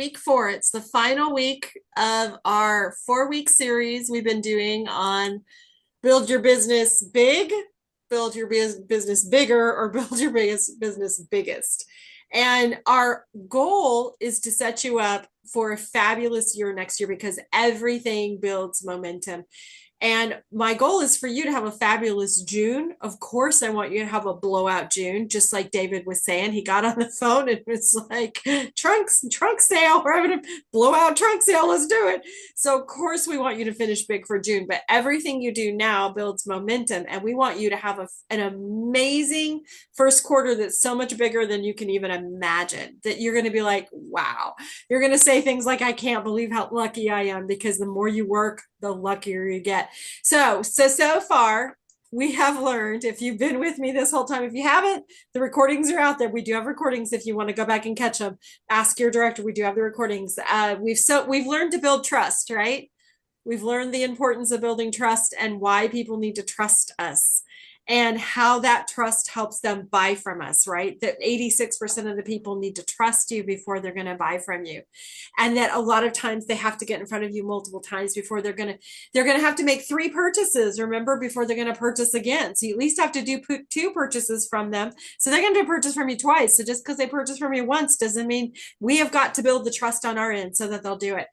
week 4. It's the final week of our 4-week series we've been doing on build your business big, build your business bigger, or build your biggest business biggest. And our goal is to set you up for a fabulous year next year because everything builds momentum. And my goal is for you to have a fabulous June. Of course, I want you to have a blowout June, just like David was saying. He got on the phone and was like, trunk sale. We're having a blowout trunk sale. Let's do it. So, of course, we want you to finish big for June, but everything you do now builds momentum. And we want you to have an amazing first quarter that's so much bigger than you can even imagine, that you're going to be like, wow. You're going to say things like, I can't believe how lucky I am, because the more you work, the luckier you get. So far, we have learned, if you've been with me this whole time, if you haven't, the recordings are out there. We do have recordings. If you want to go back and catch them, ask your director. We do have the recordings. We've learned to build trust, right? We've learned the importance of building trust and why people need to trust us and how that trust helps them buy from us, right? That 86% of the people need to trust you before they're going to buy from you. And that a lot of times they have to get in front of you multiple times before they're going to have to make 3 purchases, remember, before they're going to purchase again. So you at least have to do 2 purchases from them. So they're going to purchase from you twice. So just because they purchase from you once doesn't mean we have got to build the trust on our end so that they'll do it.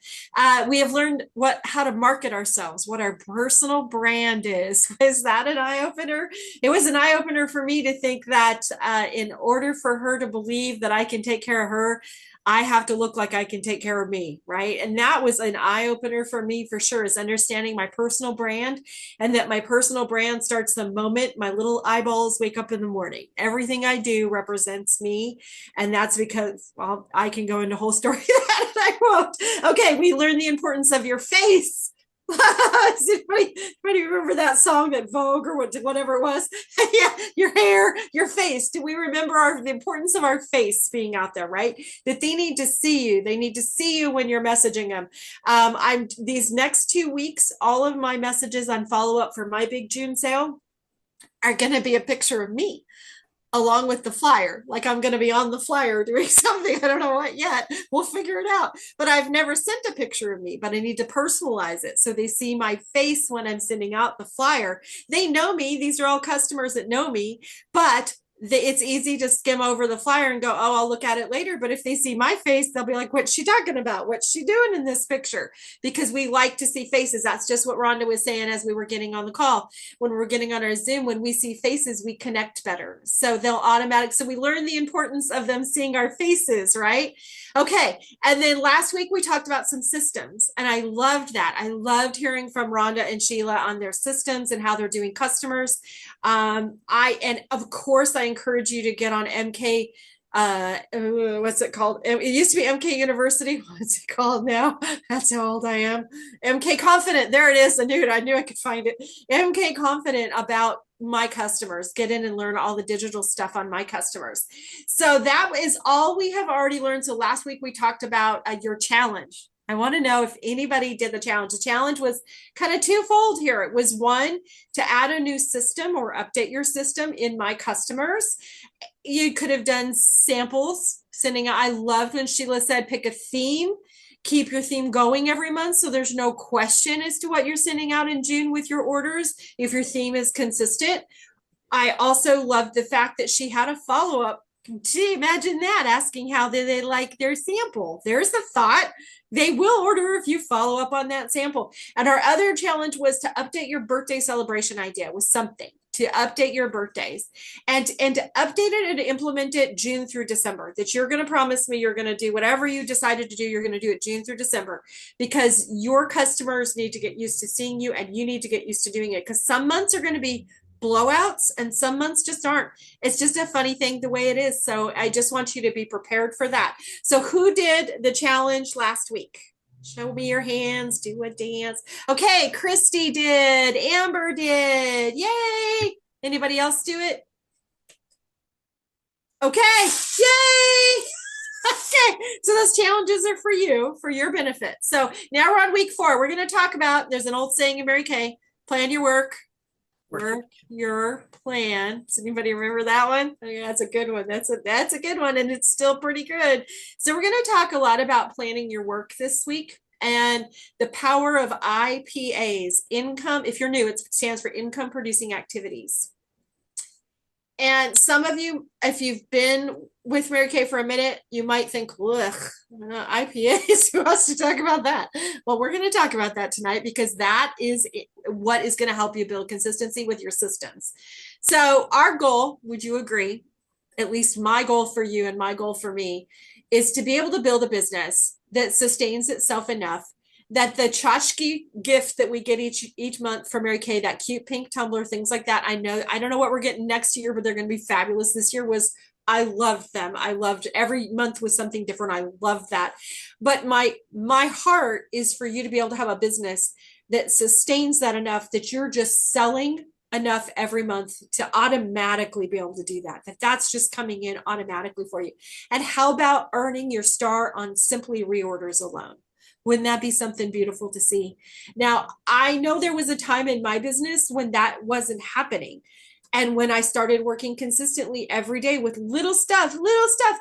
We have learned how to market ourselves, what our personal brand is. Is that an eye opener? It was an eye opener for me to think that in order for her to believe that I can take care of her, I have to look like I can take care of me, right? And that was an eye opener for me for sure, is understanding my personal brand, and that my personal brand starts the moment my little eyeballs wake up in the morning. Everything I do represents me. And that's because, well, I can go into a whole story that I won't. Okay, we learned the importance of your face. Does anybody remember that song at Vogue or whatever it was? Yeah, your hair, your face. Do we remember the importance of our face being out there, right? That they need to see you. They need to see you when you're messaging them. I'm these next 2 weeks, all of my messages on follow up for my big June sale are going to be a picture of me along with the flyer. Like I'm going to be on the flyer doing something. I don't know what yet. We'll figure it out. But I've never sent a picture of me, but I need to personalize it so they see my face when I'm sending out the flyer. They know me. These are all customers that know me, but it's easy to skim over the flyer and go, oh, I'll look at it later. But if they see my face, they'll be like, what's she talking about? What's she doing in this picture? Because we like to see faces. That's just what Rhonda was saying as we were getting on the call. When we're getting on our Zoom, when we see faces, we connect better. So so we learn the importance of them seeing our faces, right? Okay. And then last week we talked about some systems, and I loved that. I loved hearing from Rhonda and Sheila on their systems and how they're doing customers. And of course, I encourage you to get on MK. What's it called? It used to be MK University. What's it called now? That's how old I am. MK Confident. There it is. I knew I could find it. MK Confident about my customers. Get in and learn all the digital stuff on my customers. So that is all we have already learned. So last week we talked about your challenge. I want to know if anybody did the challenge. The challenge was kind of twofold here. It was one, to add a new system or update your system in my customers. You could have done samples, I loved when Sheila said, pick a theme, keep your theme going every month. So there's no question as to what you're sending out in June with your orders, if your theme is consistent. I also loved the fact that she had a follow-up. Gee, imagine that, asking how they like their sample. There's the thought. They will order if you follow up on that sample. And our other challenge was to update your birthday celebration idea with something to update your birthdays, and to update it and implement it June through December. That you're going to promise me you're going to do whatever you decided to do, you're going to do it June through December, because your customers need to get used to seeing you, and you need to get used to doing it, because some months are going to be blowouts and some months just aren't. It's just a funny thing the way it is. So I just want you to be prepared for that. So who did the challenge last week? Show me your hands, do a dance. Okay, Christy did, Amber did, yay. Anybody else do it? Okay, yay. Okay, so those challenges are for you, for your benefit. So now we're on week 4. We're going to talk about, there's an old saying in Mary Kay, plan your work, Work your plan. Does anybody remember that one? Okay, that's a good one. That's a good one, and it's still pretty good. So we're going to talk a lot about planning your work this week and the power of IPAs, income. If you're new, it stands for income producing activities. And some of you, if you've been with Mary Kay for a minute, you might think, ugh, IPAs, who wants to talk about that? Well, we're going to talk about that tonight because that is what is going to help you build consistency with your systems. So, our goal, would you agree? At least my goal for you and my goal for me is to be able to build a business that sustains itself enough that the tchotchke gift that we get each month from Mary Kay, that cute pink tumbler, things like that. I don't know what we're getting next year, but they're going to be fabulous. This year was, I loved them. I loved every month was something different. I loved that. But my heart is for you to be able to have a business that sustains that enough that you're just selling enough every month to automatically be able to do that. That's just coming in automatically for you. And how about earning your star on simply reorders alone? Wouldn't that be something beautiful to see? Now, I know there was a time in my business when that wasn't happening. And when I started working consistently every day with little stuff,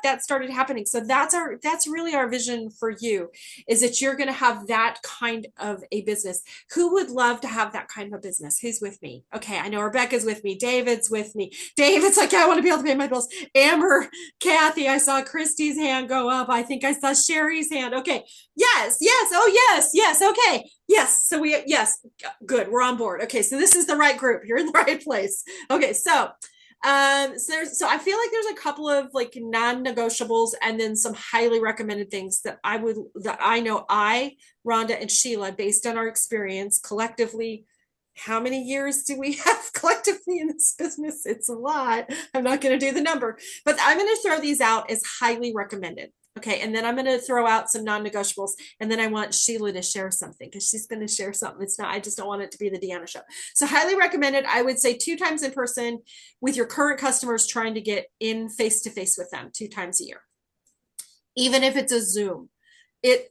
that started happening. So that's really our vision for you, is that you're going to have that kind of a business. Who would love to have that kind of a business? Who's with me? Okay, I know Rebecca's with me. David's with me. David's like, yeah, I want to be able to pay my bills. Amber, Kathy, I saw Christy's hand go up. I think I saw Sherry's hand. Okay. Yes, yes. Oh, yes, yes. Okay. Yes. So yes, good. We're on board. Okay. So this is the right group. You're in the right place. Okay. So I feel like there's a couple of like non-negotiables and then some highly recommended things that I know Rhonda and Sheila, based on our experience collectively. How many years do we have collectively in this business? It's a lot. I'm not going to do the number, but I'm going to throw these out as highly recommended. Okay, and then I'm going to throw out some non-negotiables, and then I want Sheila to share something because she's going to share something. It's not, I just don't want it to be the Deanna show. So highly recommended. I would say 2 times in person with your current customers, trying to get in face-to-face with them 2 times a year, even if it's a Zoom.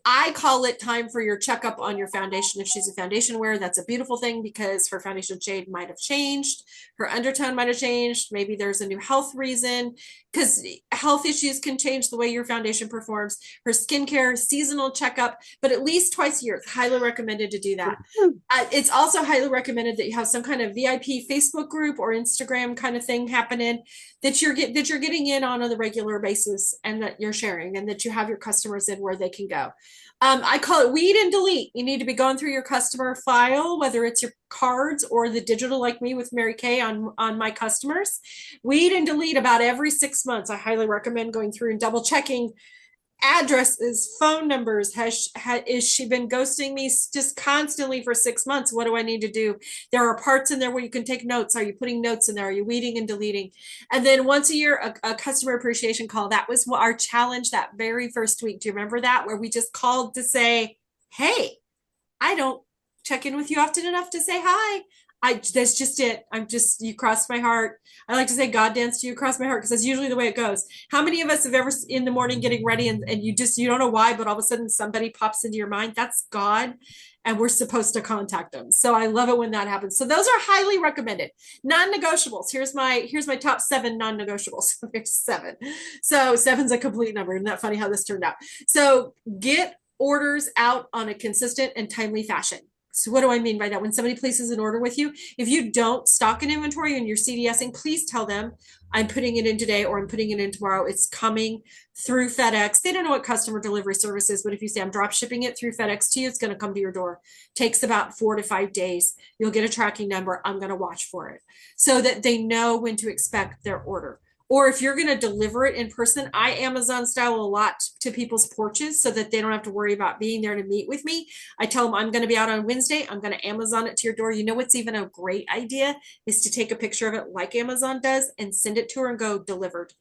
I call it time for your checkup on your foundation. If she's a foundation wearer, that's a beautiful thing because her foundation shade might have changed, her undertone might have changed, maybe there's a new health reason, because health issues can change the way your foundation performs. Her skincare seasonal checkup, but at least twice a year. It's highly recommended to do that. It's also highly recommended that you have some kind of VIP Facebook group or Instagram kind of thing happening that you're getting in on a regular basis, and that you're sharing, and that you have your customers in where they can go. I call it weed and delete. You need to be going through your customer file, whether it's your cards or the digital, like me with Mary Kay on my customers. Weed and delete about every 6 months. I highly recommend going through and double checking addresses, phone numbers. Is she been ghosting me just constantly for 6 months? What do I need to do? There are parts in there where you can take notes. Are you putting notes in there? Are you weeding and deleting? And then once a year, a customer appreciation call. That was our challenge that very first week. Do you remember that? Where we just called to say, hey, I don't check in with you often enough to say hi. That's just it. You crossed my heart. I like to say God danced to you across my heart, because that's usually the way it goes. How many of us have ever in the morning getting ready and you don't know why, but all of a sudden somebody pops into your mind? That's God, and we're supposed to contact them. So I love it when that happens. So those are highly recommended. Non-negotiables. Here's my top 7 non-negotiables. There's 7. So 7's a complete number. Isn't that funny how this turned out? So get orders out on a consistent and timely fashion. So what do I mean by that? When somebody places an order with you, if you don't stock an inventory and you're CDSing, please tell them, I'm putting it in today or I'm putting it in tomorrow. It's coming through FedEx. They don't know what customer delivery service is, but if you say I'm drop shipping it through FedEx to you, it's going to come to your door. Takes about 4 to 5 days. You'll get a tracking number. I'm going to watch for it so that they know when to expect their order. Or if you're going to deliver it in person, I Amazon style a lot to people's porches so that they don't have to worry about being there to meet with me. I tell them I'm going to be out on Wednesday. I'm going to Amazon it to your door. You know what's even a great idea is to take a picture of it like Amazon does and send it to her and go delivered.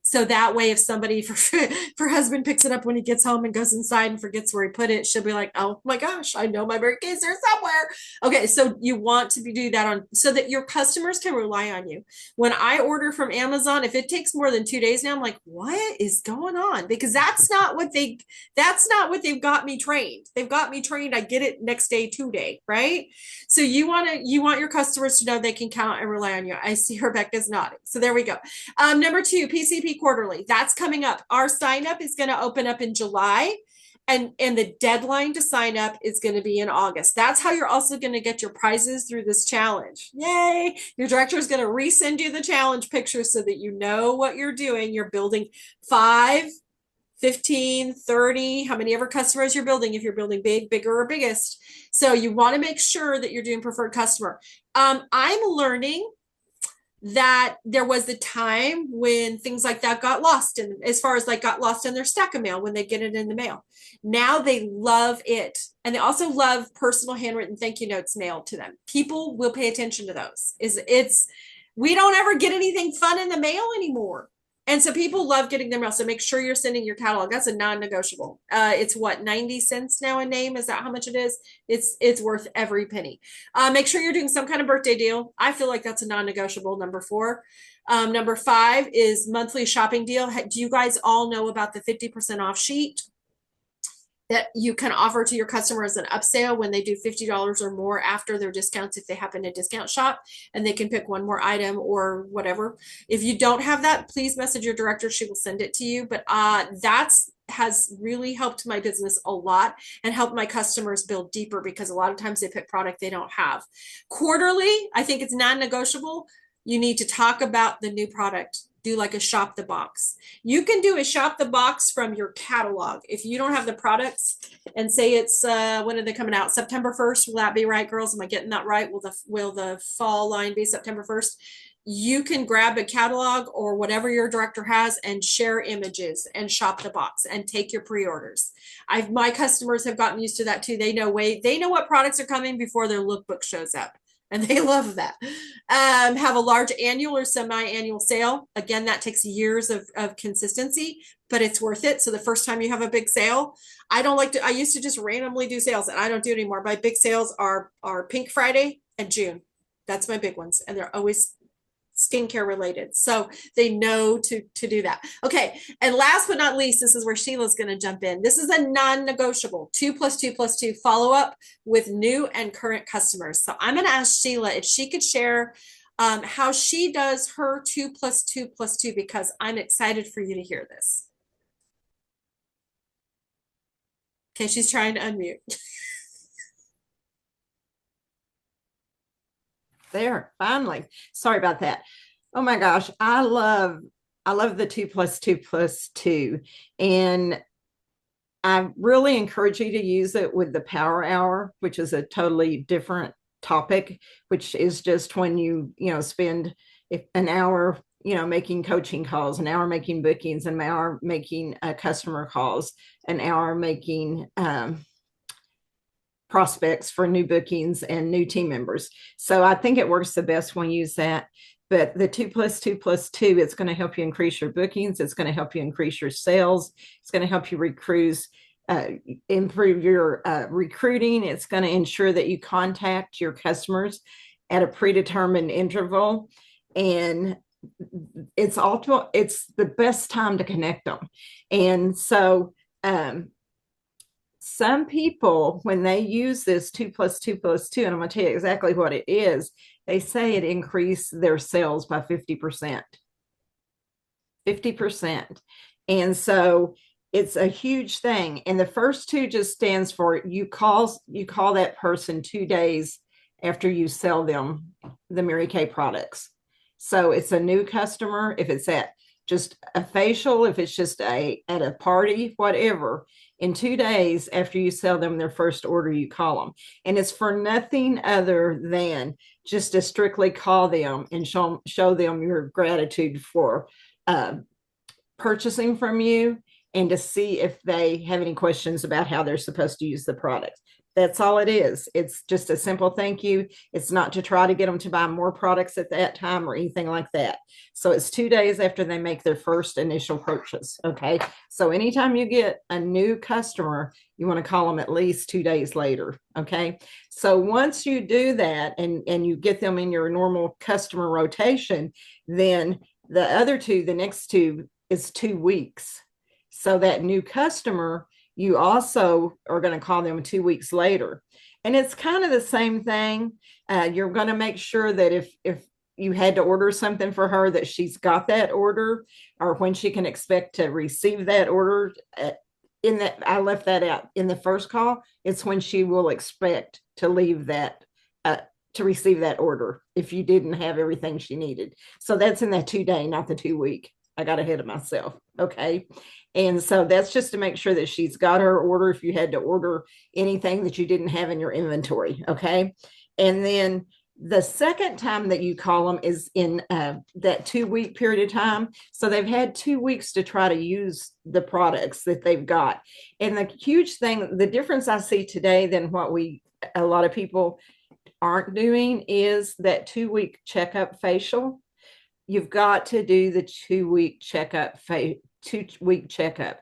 So that way, if somebody if her husband picks it up when he gets home and goes inside and forgets where he put it, she'll be like, "Oh my gosh, I know my briefcase there somewhere." Okay, so you want to do that on so that your customers can rely on you. When I order from Amazon, if it takes more than 2 days now, I'm like, "What is going on?" Because that's not what they've got me trained. They've got me trained. I get it next day, 2 day, right? So you want your customers to know they can count and rely on you. I see Rebecca's nodding. So there we go. Number two, PCP quarterly. That's coming up. Our sign up is going to open up in July. And the deadline to sign up is going to be in August. That's how you're also going to get your prizes through this challenge. Yay! Your director is going to resend you the challenge picture so that you know what you're doing. You're building 5, 15, 30, how many ever customers you're building, if you're building big, bigger, or biggest. So you want to make sure that you're doing preferred customer. I'm learning that there was a time when things like that got lost, and as far as like got lost in their stack of mail when they get it in the mail. Now they love it, and they also love personal handwritten thank you notes mailed to them. People will pay attention to those. It's we don't ever get anything fun in the mail anymore. And so people love getting their mail. So make sure you're sending your catalog. That's a non-negotiable. It's what, 90 cents now a name? Is that how much it is? It's worth every penny. Make sure you're doing some kind of birthday deal. I feel like that's a non-negotiable. Number 4. Number 5 is monthly shopping deal. Do you guys all know about the 50% off sheet that you can offer to your customers an upsell when they do $50 or more after their discounts if they happen to discount shop, and they can pick one more item or whatever. If you don't have that, please message your director. She will send it to you. But that's has really helped my business a lot and helped my customers build deeper because a lot of times they pick product they don't have. Quarterly, I think it's non-negotiable. You need to talk about the new product. Do like a shop the box. You can do a shop the box from your catalog. If you don't have the products and say it's when are they coming out? September 1st. Will that be right, girls? Am I getting that right? Will the fall line be September 1st? You can grab a catalog or whatever your director has and share images and shop the box and take your pre-orders. My customers have gotten used to that too. They know what products are coming before their lookbook shows up. And they love that. Have a large annual or semi-annual sale. Again, that takes years of consistency, but it's worth it. So the first time you have a big sale, I used to just randomly do sales, and I don't do it anymore. My big sales are Pink Friday and June. That's my big ones. And they're always skincare related. So they know to do that. Okay. And last but not least, this is where Sheila's going to jump in. This is a non-negotiable 2 + 2 + 2 follow-up with new and current customers. So I'm going to ask Sheila if she could share how she does her 2 + 2 + 2, because I'm excited for you to hear this. Okay. She's trying to unmute. There, finally. Sorry about that. Oh my gosh, I love the 2 + 2 + 2. And I really encourage you to use it with the power hour, which is a totally different topic, which is just when you spend an hour, making coaching calls, an hour making bookings, an hour making customer calls, an hour making prospects for new bookings and new team members. So I think it works the best when you use that. But the 2 + 2 + 2, it's going to help you increase your bookings. It's going to help you increase your sales. It's going to help you improve your recruiting. It's going to ensure that you contact your customers at a predetermined interval. And it's the best time to connect them. And so, some people, when they use this 2 + 2 + 2, and I'm going to tell you exactly what it is, they say it increased their sales by 50%. 50%. And so it's a huge thing. And the first 2 just stands for you call that person 2 days after you sell them the Mary Kay products. So it's a new customer. If it's at just a facial, if it's just at a party, whatever, in 2 days after you sell them their first order, you call them. And it's for nothing other than just to strictly call them and show them your gratitude for purchasing from you, and to see if they have any questions about how they're supposed to use the product. That's all it is. It's just a simple thank you. It's not to try to get them to buy more products at that time or anything like that. So it's 2 days after they make their first initial purchase. Okay. So anytime you get a new customer, you want to call them at least 2 days later. Okay. So once you do that and you get them in your normal customer rotation, then the other two, the next two is 2 weeks. So that new customer, you also are going to call them 2 weeks later. And it's kind of the same thing. You're going to make sure that if you had to order something for her, that she's got that order, or when she can expect to receive that order. In that, I left that out in the first call. It's when she will expect to leave that, to receive that order if you didn't have everything she needed. So that's in that 2 day, not the 2 week. I got ahead of myself. Okay. And so that's just to make sure that she's got her order if you had to order anything that you didn't have in your inventory. Okay. And then the second time that you call them is in that 2 week period of time. So they've had 2 weeks to try to use the products that they've got. And the huge thing, the difference I see today than what a lot of people aren't doing is that 2 week checkup facial. You've got to do the 2 week checkup, 2 week checkup.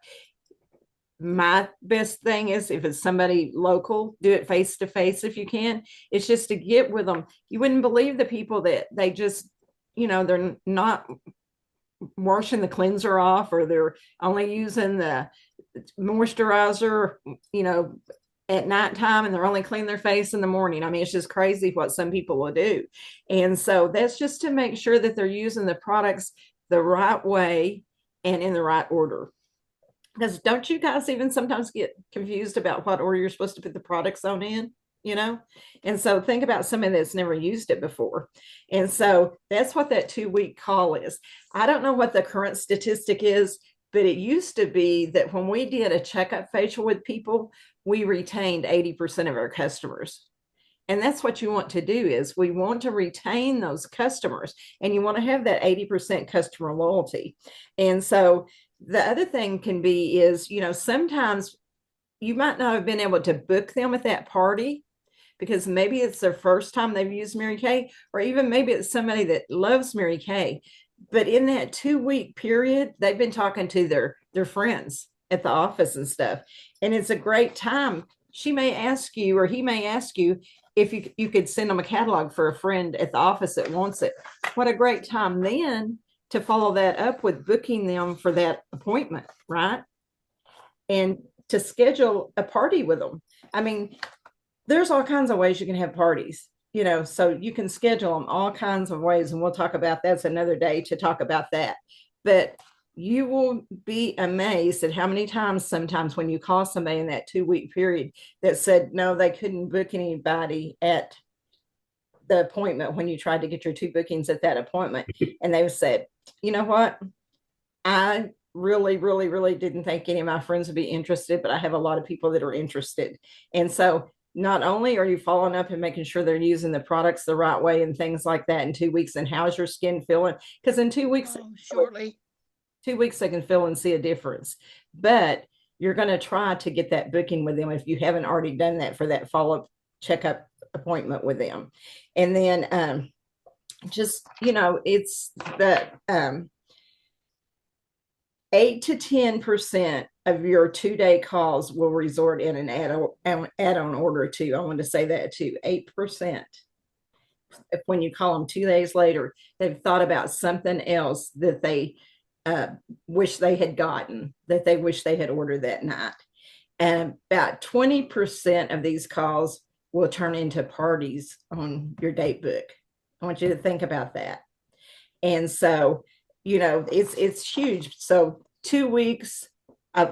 My best thing is if it's somebody local, do it face to face if you can. It's just to get with them. You wouldn't believe the people that they just, they're not washing the cleanser off, or they're only using the moisturizer, you know, at nighttime, and they're only clean their face in the morning. I mean, it's just crazy what some people will do. And so that's just to make sure that they're using the products the right way and in the right order. Because don't you guys even sometimes get confused about what order you're supposed to put the products on in? You know, and so think about somebody that's never used it before. And so that's what that 2 week call is. I don't know what the current statistic is, but it used to be that when we did a checkup facial with people, we retained 80% of our customers. And that's what you want to do, is we want to retain those customers, and you want to have that 80% customer loyalty. And so the other thing can be is, sometimes you might not have been able to book them at that party because maybe it's their first time they've used Mary Kay, or even maybe it's somebody that loves Mary Kay. But in that 2 week period, they've been talking to their friends at the office and stuff. And it's a great time. She may ask you, or he may ask you, if you could send them a catalog for a friend at the office that wants it. What a great time then to follow that up with booking them for that appointment, right? And to schedule a party with them. I mean, there's all kinds of ways you can have parties, so you can schedule them all kinds of ways. And we'll talk about that's another day to talk about that. But you will be amazed at how many times sometimes when you call somebody in that 2 week period that said no, they couldn't book anybody at the appointment when you tried to get your 2 bookings at that appointment. And they said, you know what? I really, really, really didn't think any of my friends would be interested, but I have a lot of people that are interested. And so not only are you following up and making sure they're using the products the right way and things like that in 2 weeks, and how's your skin feeling? Because in 2 weeks, shortly. 2 weeks, they can feel and see a difference. But you're going to try to get that booking with them if you haven't already done that for that follow-up checkup appointment with them. And then just, it's the 8 to 10% of your 2 day calls will resort in an add-on order too. I want to say that too. 8%. If when you call them 2 days later, they've thought about something else that they wish they had gotten, that they wish they had ordered that night. And about 20% of these calls will turn into parties on your date book. I want you to think about that. And so, it's huge. So 2 weeks,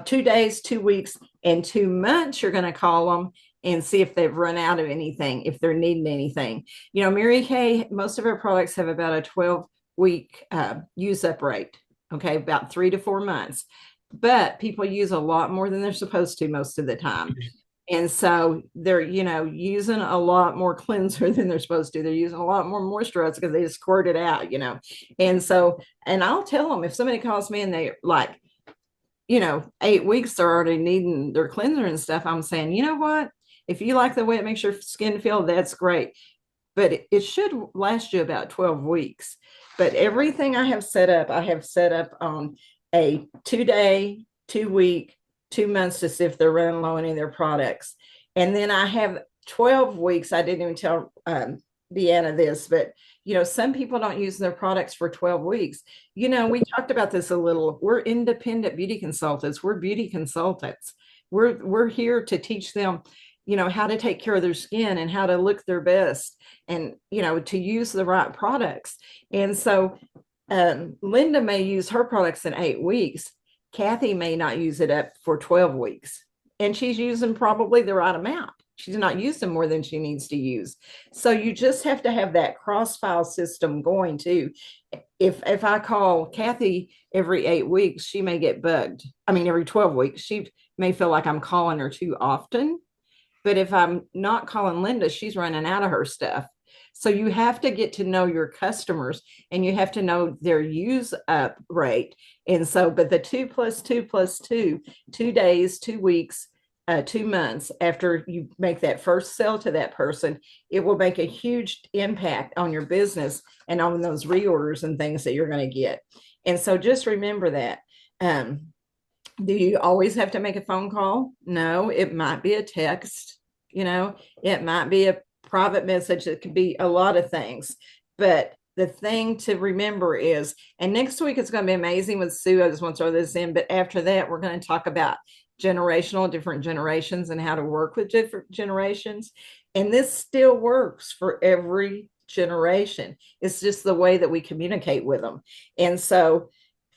2 days, 2 weeks, and 2 months, you're going to call them and see if they've run out of anything, if they're needing anything. Mary Kay, most of our products have about a 12-week use up rate. Okay, about 3 to 4 months. But people use a lot more than they're supposed to most of the time. And so they're, using a lot more cleanser than they're supposed to. They're using a lot more moisturizer because they just squirt it out, And so, and I'll tell them if somebody calls me and they like, 8 weeks, they're already needing their cleanser and stuff. I'm saying, you know what? If you like the way it makes your skin feel, that's great. But it should last you about 12 weeks. But everything I have set up on a 2 day, 2 week, 2 months to see if they're running low on any of their products. And then I have 12 weeks. I didn't even tell Deanna this, but some people don't use their products for 12 weeks. We talked about this a little. We're independent beauty consultants. We're beauty consultants. We're here to teach them, how to take care of their skin and how to look their best and, to use the right products. And so Linda may use her products in 8 weeks. Kathy may not use it up for 12 weeks. And she's using probably the right amount. She's not using more than she needs to use. So you just have to have that cross file system going too. If I call Kathy every 8 weeks, she may get bugged. I mean, every 12 weeks, she may feel like I'm calling her too often. But if I'm not calling Linda, she's running out of her stuff. So you have to get to know your customers and you have to know their use up rate. And so, but the 2 + 2 + 2, 2 days, 2 weeks, 2 months after you make that first sale to that person, it will make a huge impact on your business and on those reorders and things that you're going to get. And so just remember that. Do you always have to make a phone call? No, it might be a text, it might be a private message. It could be a lot of things. But the thing to remember is, and next week it's going to be amazing with Sue. I just want to throw this in. But after that, we're going to talk about different generations and how to work with different generations. And this still works for every generation. It's just the way that we communicate with them. And so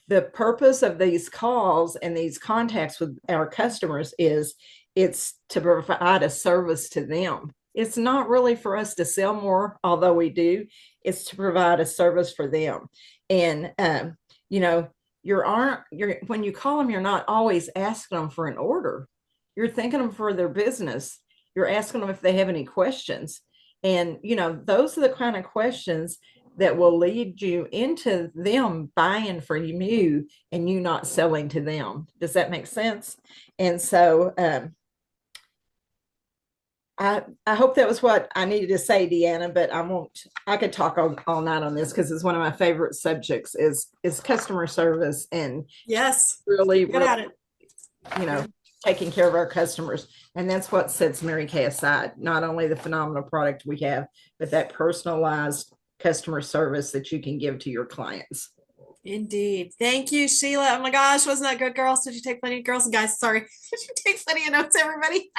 the purpose of these calls and these contacts with our customers is it's to provide a service to them. It's not really for us to sell more, although we do. It's to provide a service for them. And when you call them, you're not always asking them for an order. You're thanking them for their business. You're asking them if they have any questions. And those are the kind of questions that will lead you into them buying from you and you not selling to them. Does that make sense? And so I hope that was what I needed to say, Deanna, but I could talk all night on this because it's one of my favorite subjects is customer service and yes, really, good at it. Taking care of our customers. And that's what sets Mary Kay aside. Not only the phenomenal product we have, but that personalized customer service that you can give to your clients. Indeed. Thank you, Sheila. Oh my gosh, wasn't that good, girls? Did you take plenty of girls and guys? Sorry. Did you take plenty of notes, everybody?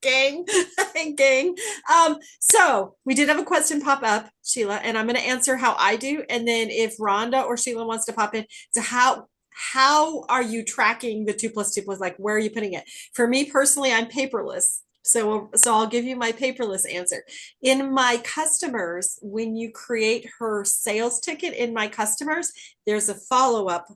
Gang. Gang. So we did have a question pop up, Sheila, and I'm going to answer how I do. And then if Rhonda or Sheila wants to pop in, so how are you tracking the 2 + 2 +, like where are you putting it? For me personally, I'm paperless. So I'll give you my paperless answer. In my customers, when you create her sales ticket in my customers, there's a follow-up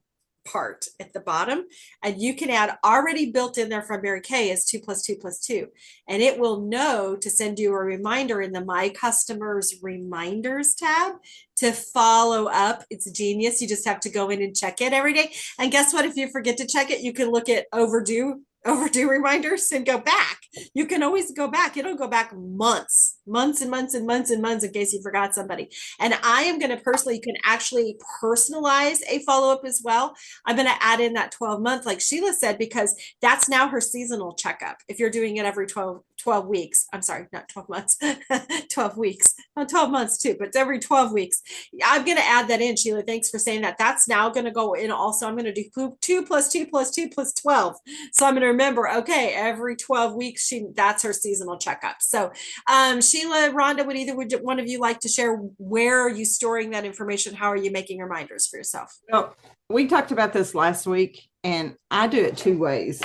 part at the bottom, and you can add already built in there from Mary Kay is 2 + 2 + 2, and it will know to send you a reminder in the My Customers Reminders tab to follow up. It's genius. You just have to go in and check it every day. And guess what? If you forget to check it, you can look at overdue reminders and go back. You can always go back. It'll go back months and months in case you forgot somebody. And I am going to personally, you can actually personalize a follow-up as well. I'm going to add in that 12-month, like Sheila said, because that's now her seasonal checkup. If you're doing it every 12 weeks, I'm sorry, not 12 months, 12 weeks, 12 months too, but every 12 weeks. I'm going to add that in, Sheila. Thanks for saying that. That's now going to go in also. I'm going to do 2 + 2 + 2 + 12. So I'm going to remember, okay, every 12 weeks, that's her seasonal checkup. So Sheila, Rhonda, would one of you like to share where are you storing that information? How are you making reminders for yourself? Well, we talked about this last week, and I do it 2 ways.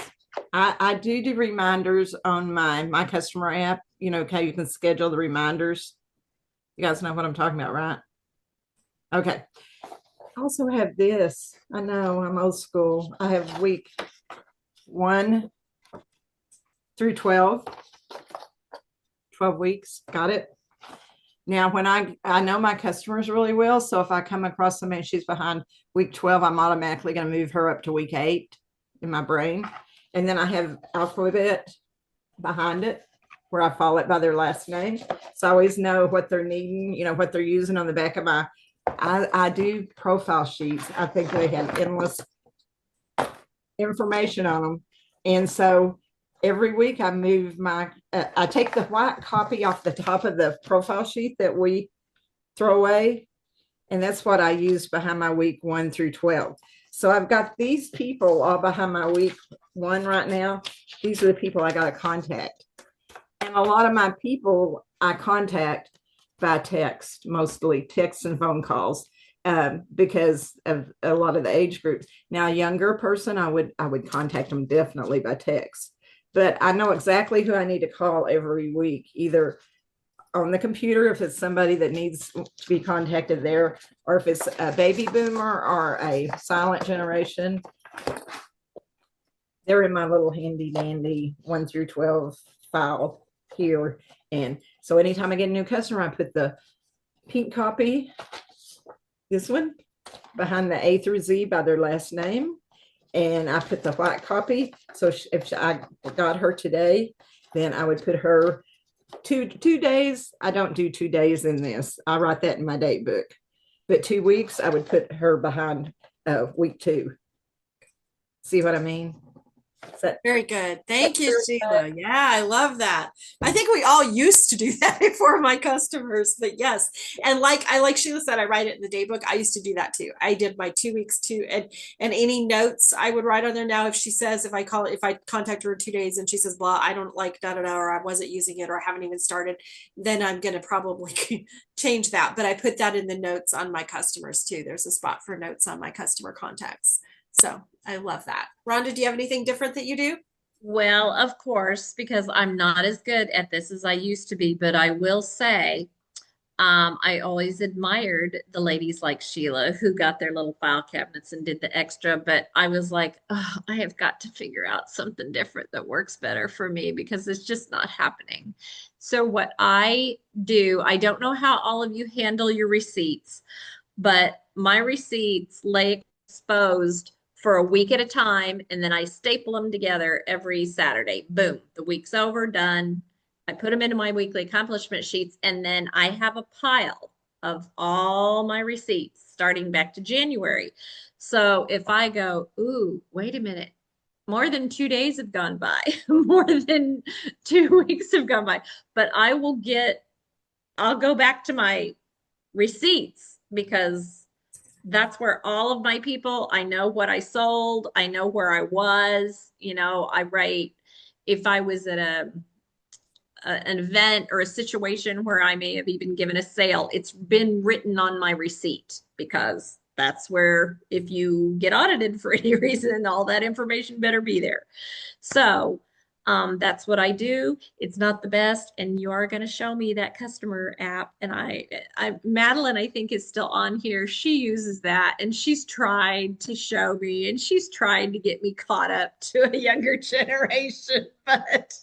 I do reminders on my customer app, how you can schedule the reminders. You guys know what I'm talking about, right? Okay. I also have this. I know I'm old school. I have week 1 through 12 weeks. Got it. Now, when I know my customers really well, so if I come across somebody and she's behind week 12, I'm automatically going to move her up to week 8 in my brain. And then I have alphabet behind it. where I follow it by their last name. So I always know what they're needing, what they're using on the back of my, I do profile sheets. I think they have endless information on them. And so every week I move I take the white copy off the top of the profile sheet that we throw away. And that's what I use behind my week 1 through 12. So I've got these people all behind my week 1 right now. These are the people I got to contact. And a lot of my people I contact by text, mostly text and phone calls, because of a lot of the age groups. Now, a younger person, I would contact them definitely by text. But I know exactly who I need to call every week, either on the computer if it's somebody that needs to be contacted there, or if it's a baby boomer or a silent generation. They're in my little handy dandy 1 through 12 file here. And so anytime I get a new customer, I put the pink copy, this one, behind the A through Z by their last name. And I put the white copy. So if I got her today, then I would put her two days. I don't do 2 days in this. I write that in my date book. But 2 weeks, I would put her behind week 2. See what I mean? Very good. Thank you, Sheila. Yeah, I love that. I think we all used to do that before my customers, but yes. And like Sheila said, I write it in the day book. I used to do that too. I did my 2 weeks too. And any notes I would write on there now, if she says, if I contact her in 2 days and she says, blah, I don't like da da da, or I wasn't using it, or I haven't even started, then I'm going to probably change that. But I put that in the notes on my customers too. There's a spot for notes on my customer contacts. So I love that. Rhonda, do you have anything different that you do? Well, of course, because I'm not as good at this as I used to be, but I will say, I always admired the ladies like Sheila who got their little file cabinets and did the extra, but I was like, oh, I have got to figure out something different that works better for me because it's just not happening. So what I do, I don't know how all of you handle your receipts, but my receipts lay exposed for a week at a time, and then I staple them together every Saturday. Boom, the week's over, done. I put them into my weekly accomplishment sheets, and then I have a pile of all my receipts starting back to January. So if I go, ooh, wait a minute, more than 2 days have gone by, more than 2 weeks have gone by, but I'll go back to my receipts because that's where all of my people, I know what I sold, I know where I was, I write if I was at an event or a situation where I may have even given a sale, it's been written on my receipt because that's where if you get audited for any reason, all that information better be there. So that's what I do. It's not the best, and you are going to show me that customer app. And Madeline, I think, is still on here. She uses that, and she's tried to show me, and she's tried to get me caught up to a younger generation. But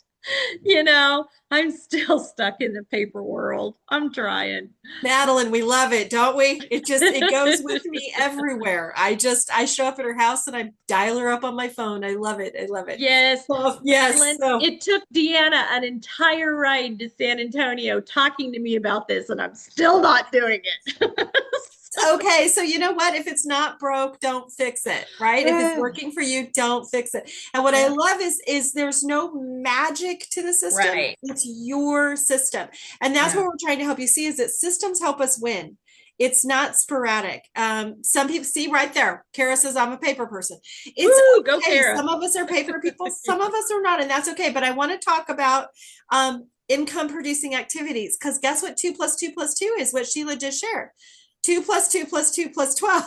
I'm still stuck in the paper world. I'm trying. Madeline, we love it, don't we? It goes with me everywhere. I show up at her house and I dial her up on my phone. I love it. I love it. Yes. Oh, yes. Madeline, So, it took Deanna an entire ride to San Antonio talking to me about this, and I'm still not doing it. okay, so you know what? If it's not broke, don't fix it, right? If it's working for you, don't fix it. And what I love is there's no magic to the system. Right. It's your system. And that's what we're trying to help you see is that systems help us win. It's not sporadic. Some people see right there. Kara says, I'm a paper person. It's Woo, go okay. Kara. Some of us are paper people, some of us are not, and that's okay. But I want to talk about income producing activities because guess what 2 + 2 + 2 is what Sheila just shared. 2 + 2 + 2 + 12.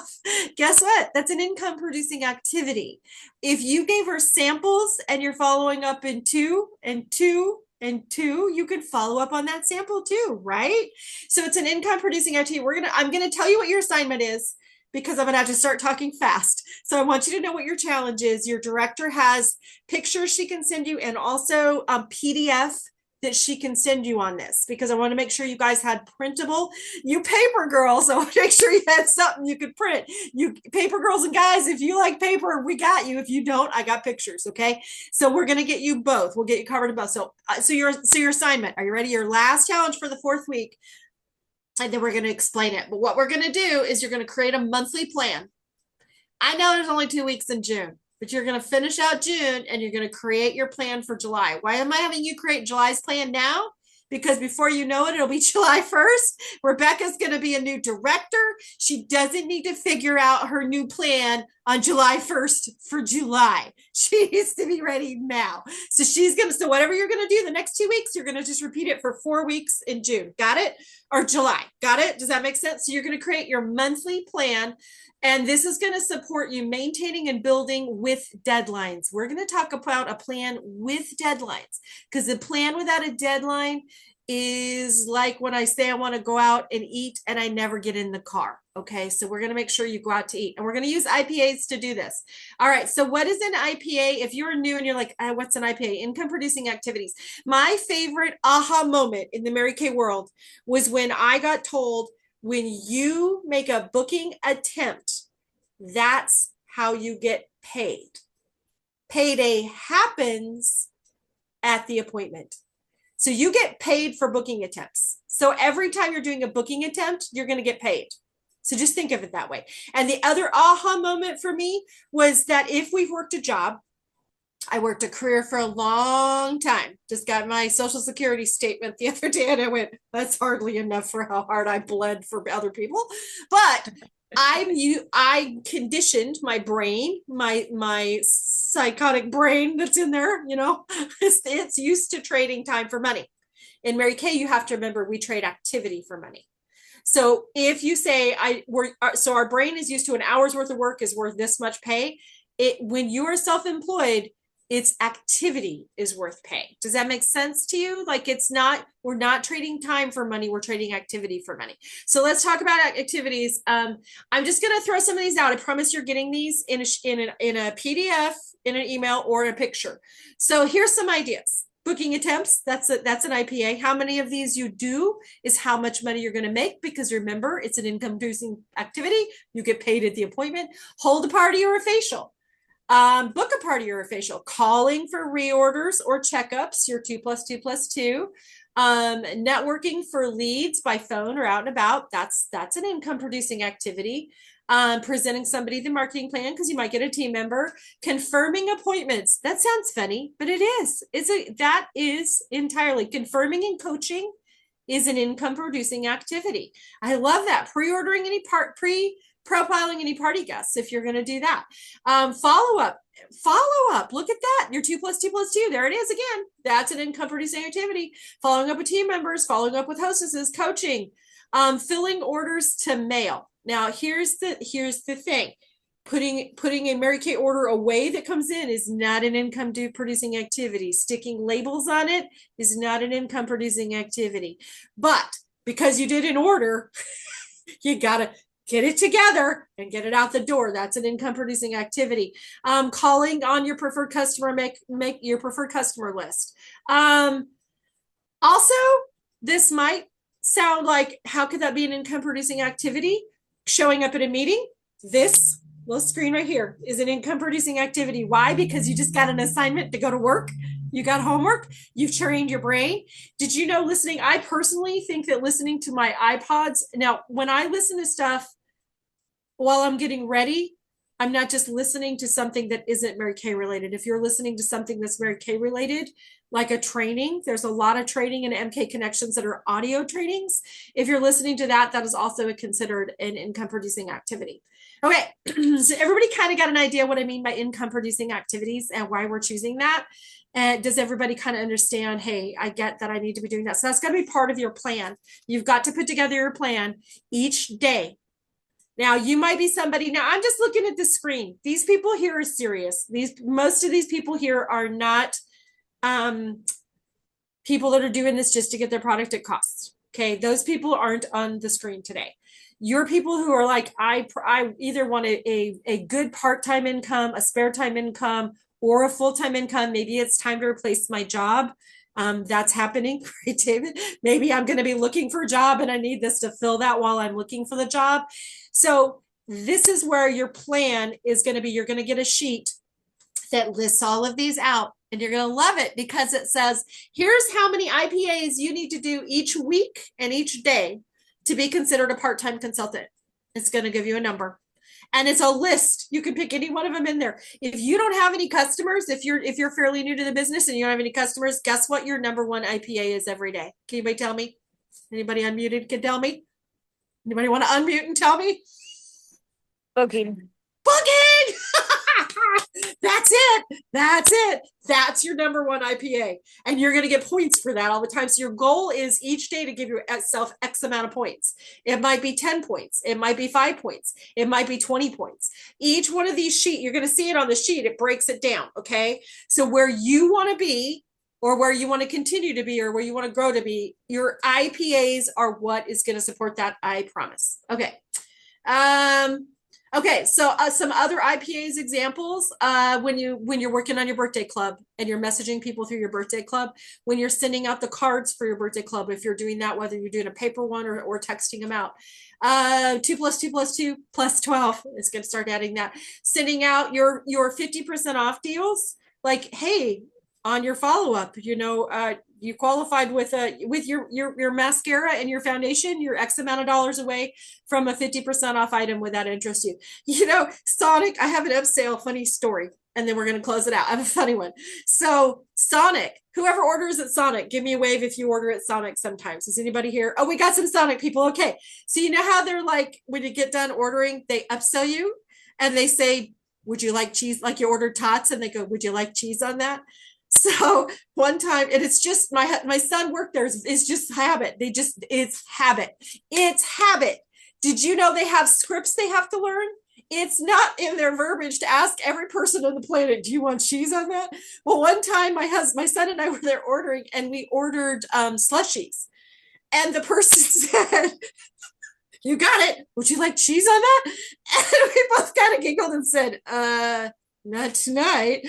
Guess what? That's an income producing activity. If you gave her samples and you're following up in 2 and 2 and 2, you could follow up on that sample too, right? So it's an income producing activity. I'm gonna tell you what your assignment is because I'm gonna have to start talking fast. So I want you to know what your challenge is. Your director has pictures she can send you and also PDF that she can send you on this, because I want to make sure you guys had printable, you paper girls. So I want to make sure you had something you could print. You paper girls and guys, if you like paper, we got you. If you don't, I got pictures. Okay. So we're going to get you both. We'll get you covered in both. So your assignment, are you ready? Your last challenge for the 4th week. And then we're going to explain it. But what we're going to do is you're going to create a monthly plan. I know there's only 2 weeks in June, but you're going to finish out June and you're going to create your plan for July. Why am I having you create July's plan now? Because before you know it, it'll be July 1st. Rebecca's going to be a new director. She doesn't need to figure out her new plan on July 1st for July. She needs to be ready now. So whatever you're going to do the next 2 weeks, you're going to just repeat it for 4 weeks in June. Got it? Or July. Got it? Does that make sense? So you're going to create your monthly plan. And this is going to support you maintaining and building with deadlines. We're going to talk about a plan with deadlines, because the plan without a deadline is like when I say I want to go out and eat and I never get in the car. Okay, so we're going to make sure you go out to eat, and we're going to use IPAs to do this. All right, so what is an IPA? If you're new and you're like, what's an IPA? Income producing activities. My favorite aha moment in the Mary Kay world was when I got told, when you make a booking attempt, that's how you get paid. Payday happens at the appointment. So you get paid for booking attempts. So every time you're doing a booking attempt, you're going to get paid. So just think of it that way. And the other aha moment for me was that if we've worked a job, I worked a career for a long time. Just got my Social Security statement the other day, and I went, that's hardly enough for how hard I bled for other people. But I conditioned my brain, my psychotic brain that's in there, it's used to trading time for money. In Mary Kay, you have to remember, we trade activity for money. So if you say so our brain is used to an hour's worth of work is worth this much pay. When you are self-employed, its activity is worth pay. Does that make sense to you? Like, we're not trading time for money. We're trading activity for money. So let's talk about activities. I'm just going to throw some of these out. I promise you're getting these in a PDF, in an email, or in a picture. So here's some ideas. Booking attempts, that's an IPA. How many of these you do is how much money you're going to make, because remember, it's an income producing activity. You get paid at the appointment. Hold a party or a facial. Book a party or a facial. Calling for reorders or checkups, your 2 + 2 + 2. Networking for leads by phone or out and about. That's an income producing activity. Presenting somebody the marketing plan, because you might get a team member. Confirming appointments. That sounds funny, but it is. That is entirely. Confirming and coaching is an income producing activity. I love that. Pre-ordering profiling any party guests, if you're going to do that. Follow up. Look at that. Your 2 + 2 + 2. There it is again. That's an income producing activity. Following up with team members, following up with hostesses, coaching, filling orders to mail. Now, here's the thing. Putting a Mary Kay order away that comes in is not an income producing activity. Sticking labels on it is not an income producing activity. But because you did an order, you got to get it together and get it out the door. That's an income producing activity. Calling on your preferred customer, make your preferred customer list. Also, this might sound like, how could that be an income producing activity? Showing up at a meeting. This little screen right here is an income producing activity. Why? Because you just got an assignment to go to work. You got homework. You've trained your brain. Did you know I personally think that listening to my iPods, now when I listen to stuff while I'm getting ready, I'm not just listening to something that isn't Mary Kay related. If you're listening to something that's Mary Kay related, like a training, there's a lot of training in MK Connections that are audio trainings. If you're listening to that, that is also considered an income producing activity. Okay, so everybody kind of got an idea what I mean by income producing activities and why we're choosing that. And does everybody kind of understand, hey, I get that I need to be doing that. So that's got to be part of your plan. You've got to put together your plan each day. Now, you might be somebody, now I'm just looking at the screen. These people here are serious. Most of these people here are not people that are doing this just to get their product at cost. Okay, those people aren't on the screen today. You're people who are like, I either want a good part-time income, a spare time income, or a full-time income. Maybe it's time to replace my job. That's happening, right, David? Maybe I'm going to be looking for a job and I need this to fill that while I'm looking for the job. So this is where your plan is going to be. You're going to get a sheet that lists all of these out, and you're going to love it because it says, here's how many IPAs you need to do each week and each day to be considered a part-time consultant. It's going to give you a number. And it's a list. You can pick any one of them in there. If you don't have any customers, if you're fairly new to the business and you don't have any customers, guess what your number one IPA is every day? Can anybody tell me? Anybody unmuted can tell me? Anybody want to unmute and tell me? Booking. Booking! That's it. That's it. That's your number one IPA. And you're going to get points for that all the time. So your goal is each day to give yourself X amount of points. It might be 10 points. It might be 5 points. It might be 20 points. Each one of these sheets, you're going to see it on the sheet. It breaks it down. Okay. So where you want to be, or where you want to continue to be, or where you want to grow to be, your IPAs are what is going to support that. I promise. Okay. Okay, so some other IPAs examples, when you're working on your birthday club and you're messaging people through your birthday club, when you're sending out the cards for your birthday club, if you're doing that, whether you're doing a paper one or texting them out, 2 plus 2 plus 2 plus 12 is going to start adding that. Sending out your 50% off deals, like, hey, on your follow-up, you qualified with your mascara and your foundation, you're X amount of dollars away from a 50% off item. Would that interest you? Sonic, I have an upsell funny story, and then we're going to close it out. I have a funny one. So Sonic, whoever orders at Sonic, give me a wave if you order at Sonic sometimes. Is anybody here? Oh, we got some Sonic people. Okay. So you know how they're like, when you get done ordering, they upsell you and they say, would you like cheese? Like you ordered tots and they go, would you like cheese on that? So one time, and it's just my son worked there. It's just habit. It's habit. It's habit. Did you know they have scripts they have to learn? It's not in their verbiage to ask every person on the planet, do you want cheese on that? Well, one time my son and I were there ordering, and we ordered slushies. And the person said, you got it. Would you like cheese on that? And we both kind of giggled and said, not tonight.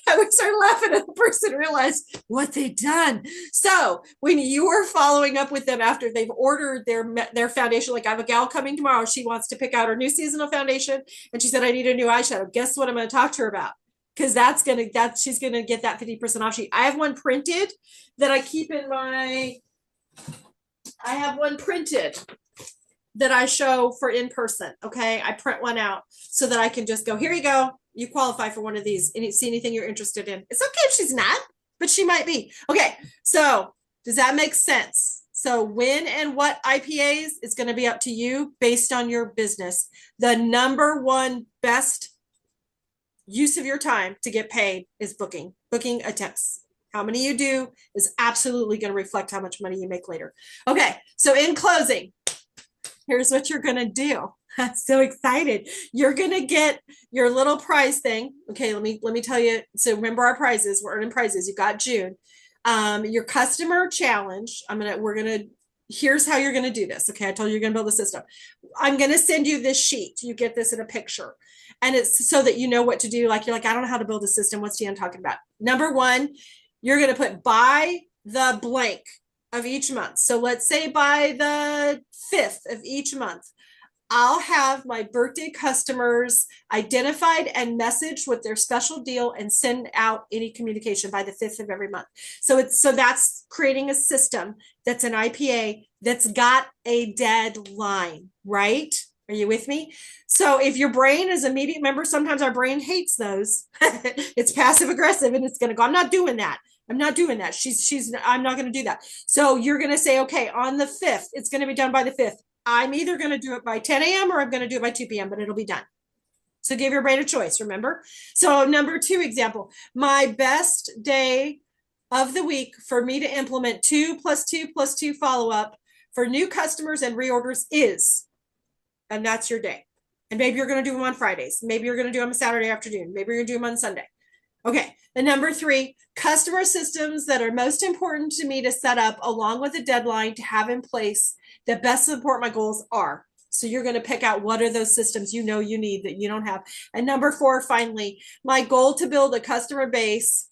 And we started laughing, and the person realized what they'd done. So when you are following up with them after they've ordered their foundation, like I have a gal coming tomorrow, she wants to pick out her new seasonal foundation, and she said, I need a new eyeshadow. Guess what I'm going to talk to her about? Because she's gonna get that 50% off sheet. I have one printed that I keep in my. I have one printed that I show for in person. Okay. I print one out so that I can just go, here you go. You qualify for one of these and you see anything you're interested in. It's okay if she's not, but she might be. Okay. So does that make sense? So when and what IPAs is going to be up to you based on your business. The number one best use of your time to get paid is booking attempts. How many you do is absolutely going to reflect how much money you make later. Okay. So in closing, here's what you're going to do. I'm so excited. You're going to get your little prize thing. Okay, let me tell you. So remember our prizes. We're earning prizes. You got June. Your customer challenge. Here's how you're going to do this. Okay, I told you you're going to build a system. I'm going to send you this sheet. You get this in a picture. And it's so that you know what to do. Like, you're like, I don't know how to build a system. What's Deanne talking about? Number one, you're going to put by the blank of each month. So let's say by the 5th of each month, I'll have my birthday customers identified and messaged with their special deal and send out any communication by the 5th of every month. So that's creating a system that's an IPA that's got a deadline, right? Are you with me? So if your brain is immediate, remember, sometimes our brain hates those. It's passive aggressive and it's going to go, I'm not doing that. I'm not doing that. I'm not going to do that. So you're going to say, okay, on the 5th, it's going to be done by the 5th. I'm either going to do it by 10 a.m. or I'm going to do it by 2 p.m., but it'll be done. So give your brain a choice, remember? So number 2 example, my best day of the week for me to implement 2 plus 2 plus 2 follow-up for new customers and reorders is, and that's your day. And maybe you're going to do them on Fridays. Maybe you're going to do them on Saturday afternoon. Maybe you're going to do them on Sunday. Okay. And number 3, customer systems that are most important to me to set up along with a deadline to have in place that best support my goals are. So you're going to pick out what are those systems you know you need that you don't have. And number 4, finally, my goal to build a customer base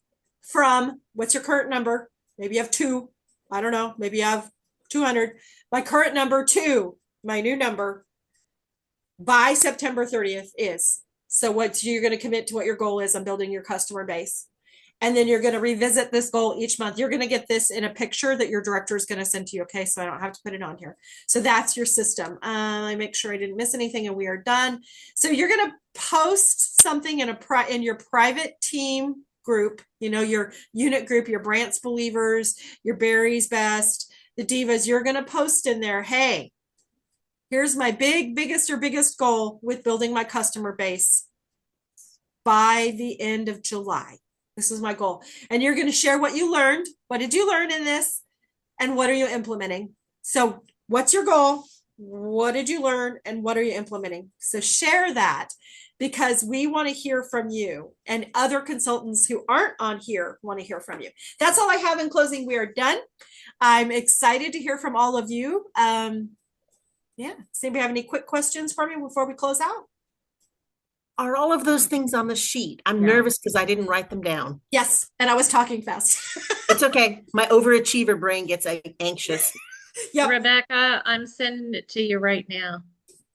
from what's your current number? Maybe you have two. I don't know. Maybe you have 200. My current number to my new number by September 30th is. So what you're going to commit to what your goal is on building your customer base. And then you're going to revisit this goal each month. You're going to get this in a picture that your director is going to send to you. Okay. So I don't have to put it on here. So that's your system. I make sure I didn't miss anything and we are done. So you're going to post something in your private team group, your unit group, your Brant's Believers, your Barry's Best, the Divas. You're going to post in there, hey, here's my biggest goal with building my customer base by the end of July. This is my goal. And you're going to share what you learned. What did you learn in this? And what are you implementing? So what's your goal? What did you learn? And what are you implementing? So share that, because we want to hear from you, and other consultants who aren't on here want to hear from you. That's all I have in closing. We are done. I'm excited to hear from all of you. Yeah. Does anybody have any quick questions for me before we close out? Are all of those things on the sheet? I'm nervous because I didn't write them down. Yes. And I was talking fast. It's okay. My overachiever brain gets anxious. Yep. Rebecca, I'm sending it to you right now.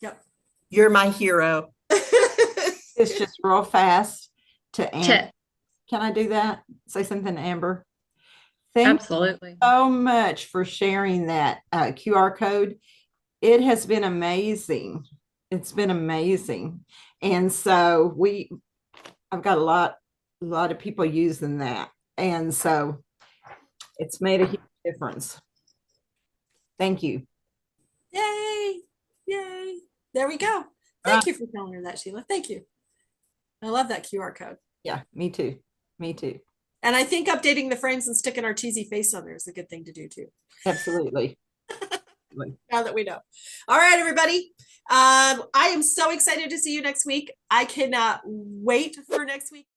Yep. You're my hero. It's just real fast to Amber. Can I do that? Say something to Amber. Thank Absolutely. you so much for sharing that QR code. It has been amazing. It's been amazing. And so I've got a lot of people using that. And so it's made a huge difference. Thank you. Yay. Yay. There we go. Thank you for telling her that, Sheila. Thank you. I love that QR code. Yeah, me too. Me too. And I think updating the frames and sticking our cheesy face on there is a good thing to do too. Absolutely. Now that we know. All right, everybody. I am so excited to see you next week. I cannot wait for next week.